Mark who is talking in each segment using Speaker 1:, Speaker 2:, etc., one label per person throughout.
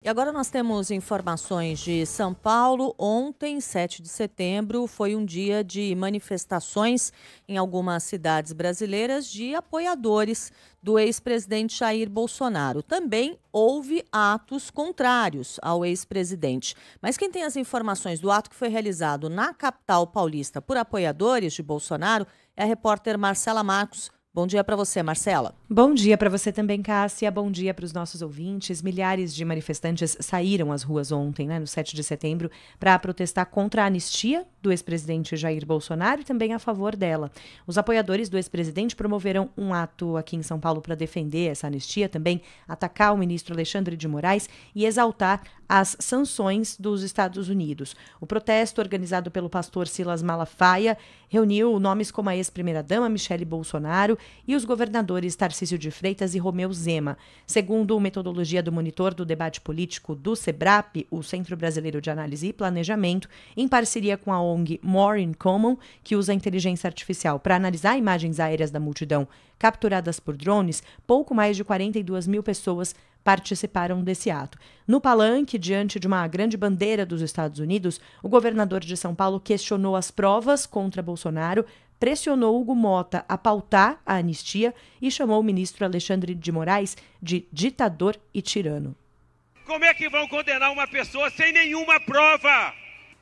Speaker 1: E agora nós temos informações de São Paulo. Ontem, 7 de setembro, foi um dia de manifestações em algumas cidades brasileiras de apoiadores do ex-presidente Jair Bolsonaro. Também houve atos contrários ao ex-presidente. Mas quem tem as informações do ato que foi realizado na capital paulista por apoiadores de Bolsonaro é a repórter Marcela Marcos. Bom dia para você, Marcela.
Speaker 2: Bom dia para você também, Cássia. Bom dia para os nossos ouvintes. Milhares de manifestantes saíram às ruas ontem, no 7 de setembro, para protestar contra a anistia do ex-presidente Jair Bolsonaro e também a favor dela. Os apoiadores do ex-presidente promoveram um ato aqui em São Paulo para defender essa anistia, também atacar o ministro Alexandre de Moraes e exaltar as sanções dos Estados Unidos. O protesto, organizado pelo pastor Silas Malafaia, reuniu nomes como a ex-primeira-dama Michele Bolsonaro e os governadores Tarcísio de Freitas e Romeu Zema. Segundo a metodologia do monitor do debate político do SEBRAP, o Centro Brasileiro de Análise e Planejamento, em parceria com a ONG More in Common, que usa a inteligência artificial para analisar imagens aéreas da multidão capturadas por drones, pouco mais de 42 mil pessoas participaram desse ato. No palanque, diante de uma grande bandeira dos Estados Unidos, o governador de São Paulo questionou as provas contra Bolsonaro, pressionou Hugo Mota a pautar a anistia e chamou o ministro Alexandre de Moraes de ditador e tirano.
Speaker 3: Como é que vão condenar uma pessoa sem nenhuma prova?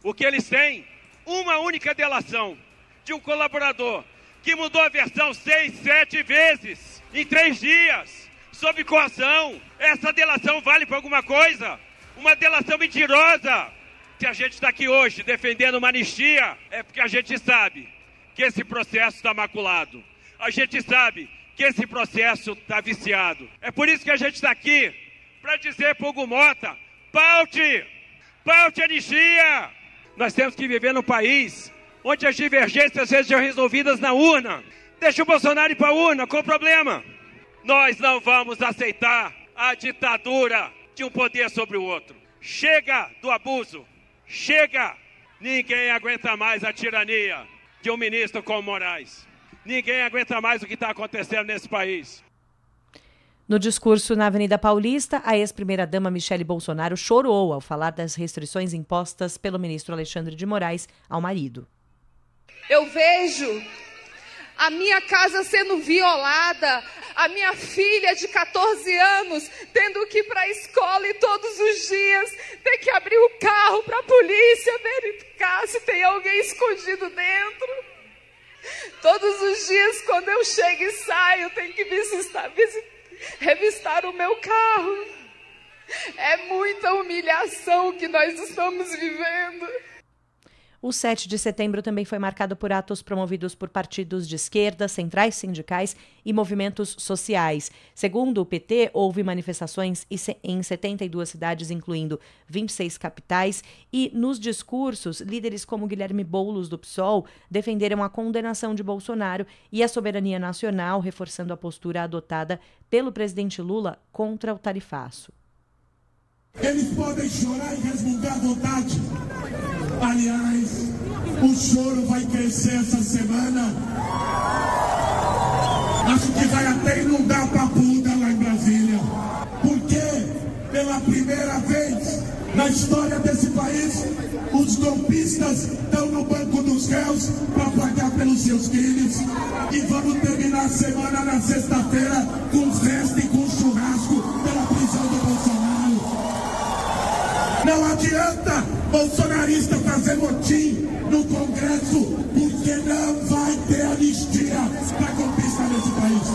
Speaker 3: O que eles têm? Uma única delação de um colaborador que mudou a versão 6, 7 vezes em 3 dias, sob coação. Essa delação vale para alguma coisa? Uma delação mentirosa. Se a gente está aqui hoje defendendo uma anistia, é porque a gente sabe que esse processo está maculado. A gente sabe que esse processo está viciado. É por isso que a gente está aqui, para dizer para o Hugo Mota, paute a anistia. Nós temos que viver num país onde as divergências sejam resolvidas na urna. Deixa o Bolsonaro ir para a urna, qual o problema? Nós não vamos aceitar a ditadura de um poder sobre o outro. Chega do abuso, chega. Ninguém aguenta mais a tirania de um ministro como Moraes. Ninguém aguenta mais o que está acontecendo nesse país.
Speaker 2: No discurso na Avenida Paulista, a ex-primeira-dama Michele Bolsonaro chorou ao falar das restrições impostas pelo ministro Alexandre de Moraes ao marido.
Speaker 4: Eu vejo a minha casa sendo violada, a minha filha de 14 anos tendo que ir para a escola e todos os dias ter que abrir o carro para a polícia verificar se tem alguém escondido dentro. Todos os dias, quando eu chego e saio, tenho que revistar o meu carro. É muita humilhação que nós estamos vivendo.
Speaker 2: O 7 de setembro também foi marcado por atos promovidos por partidos de esquerda, centrais sindicais e movimentos sociais. Segundo o PT, houve manifestações em 72 cidades, incluindo 26 capitais, e nos discursos, líderes como Guilherme Boulos, do PSOL, defenderam a condenação de Bolsonaro e a soberania nacional, reforçando a postura adotada pelo presidente Lula contra o tarifaço.
Speaker 5: Eles podem chorar e resmungar à vontade. Aliás, o choro vai crescer essa semana. Acho que vai até inundar a papuda lá em Brasília. Porque, pela primeira vez na história desse país, os golpistas estão no banco dos réus para pagar pelos seus crimes. E vamos terminar a semana na sexta-feira com festa e com churrasco pela prisão do Bolsonaro. Não adianta bolsonarista fazer motim no Congresso, porque não vai ter anistia para golpista nesse país.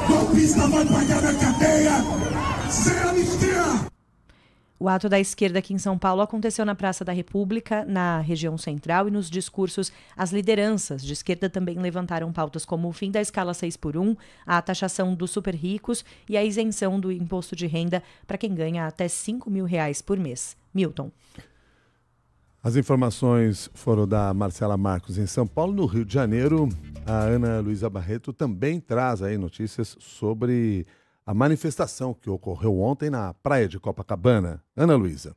Speaker 5: Golpista vai pagar na cadeia sem anistia.
Speaker 2: O ato da esquerda aqui em São Paulo aconteceu na Praça da República, na região central, e nos discursos, as lideranças de esquerda também levantaram pautas como o fim da escala 6x1, a taxação dos super ricos e a isenção do imposto de renda para quem ganha até R$5 mil por mês. Milton.
Speaker 6: As informações foram da Marcela Marcos em São Paulo. No Rio de Janeiro, a Ana Luísa Barreto também traz aí notícias sobre a manifestação que ocorreu ontem na praia de Copacabana. Ana Luísa.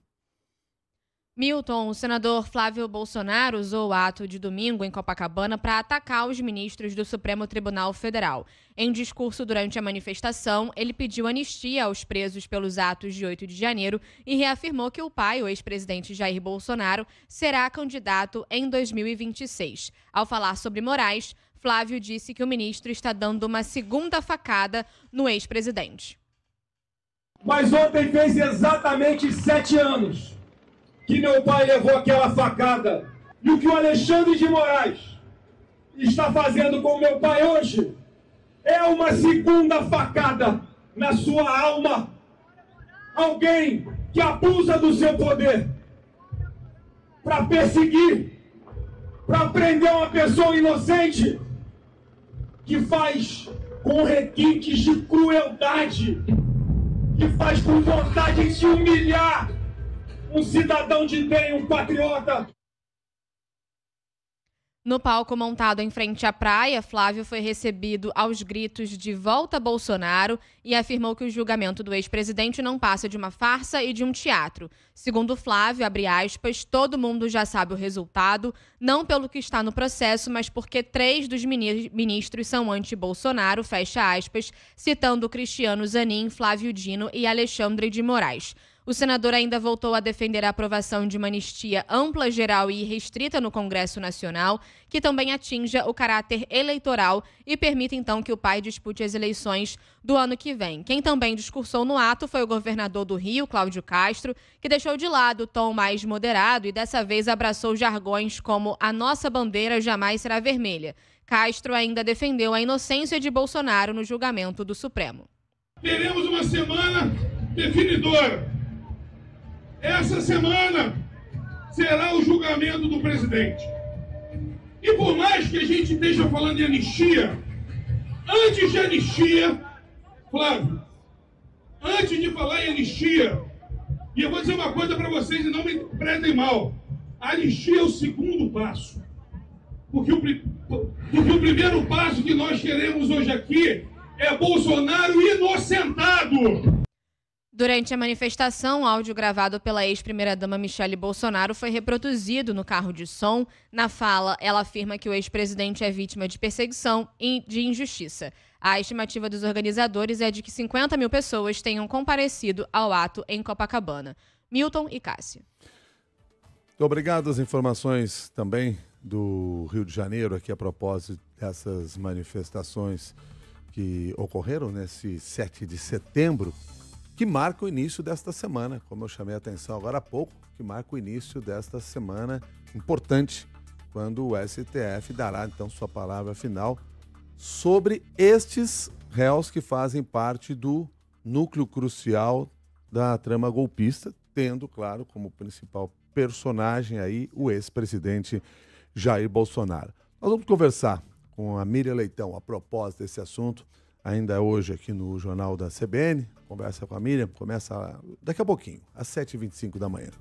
Speaker 7: Milton, o senador Flávio Bolsonaro usou o ato de domingo em Copacabana para atacar os ministros do Supremo Tribunal Federal. Em discurso durante a manifestação, ele pediu anistia aos presos pelos atos de 8 de janeiro e reafirmou que o pai, o ex-presidente Jair Bolsonaro, será candidato em 2026. Ao falar sobre Moraes, Flávio disse que o ministro está dando uma segunda facada no ex-presidente.
Speaker 8: Mas ontem fez exatamente 7 anos que meu pai levou aquela facada. E o que o Alexandre de Moraes está fazendo com meu pai hoje é uma segunda facada na sua alma. Alguém que abusa do seu poder para perseguir, para prender uma pessoa inocente, que faz com requintes de crueldade, que faz com vontade de humilhar um cidadão de bem, um patriota.
Speaker 7: No palco montado em frente à praia, Flávio foi recebido aos gritos de "Volta Bolsonaro" e afirmou que o julgamento do ex-presidente não passa de uma farsa e de um teatro. Segundo Flávio, abre aspas, todo mundo já sabe o resultado, não pelo que está no processo, mas porque 3 dos ministros são anti-Bolsonaro, fecha aspas, citando Cristiano Zanin, Flávio Dino e Alexandre de Moraes. O senador ainda voltou a defender a aprovação de uma anistia ampla, geral e irrestrita no Congresso Nacional, que também atinja o caráter eleitoral e permita, então, que o pai dispute as eleições do ano que vem. Quem também discursou no ato foi o governador do Rio, Cláudio Castro, que deixou de lado o tom mais moderado e dessa vez abraçou jargões como "a nossa bandeira jamais será vermelha". Castro ainda defendeu a inocência de Bolsonaro no julgamento do Supremo.
Speaker 8: Teremos uma semana definidora. Essa semana será o julgamento do presidente. E por mais que a gente esteja falando de anistia, antes de anistia, Flávio, antes de falar em anistia, e eu vou dizer uma coisa para vocês e não me interpretem mal, a anistia é o segundo passo. Porque o primeiro passo que nós queremos hoje aqui é Bolsonaro inocentado.
Speaker 7: Durante a manifestação, o áudio gravado pela ex-primeira-dama Michele Bolsonaro foi reproduzido no carro de som. Na fala, ela afirma que o ex-presidente é vítima de perseguição e de injustiça. A estimativa dos organizadores é de que 50 mil pessoas tenham comparecido ao ato em Copacabana. Milton e Cássia.
Speaker 6: Muito obrigado. As informações também do Rio de Janeiro, aqui a propósito dessas manifestações que ocorreram nesse 7 de setembro, que marca o início desta semana, como eu chamei a atenção agora há pouco, que marca o início desta semana importante, quando o STF dará, então, sua palavra final sobre estes réus que fazem parte do núcleo crucial da trama golpista, tendo, claro, como principal personagem aí o ex-presidente Jair Bolsonaro. Nós vamos conversar com a Miriam Leitão a propósito desse assunto, ainda hoje aqui no Jornal da CBN. Conversa com a Miriam, começa daqui a pouquinho, às 7h25 da manhã.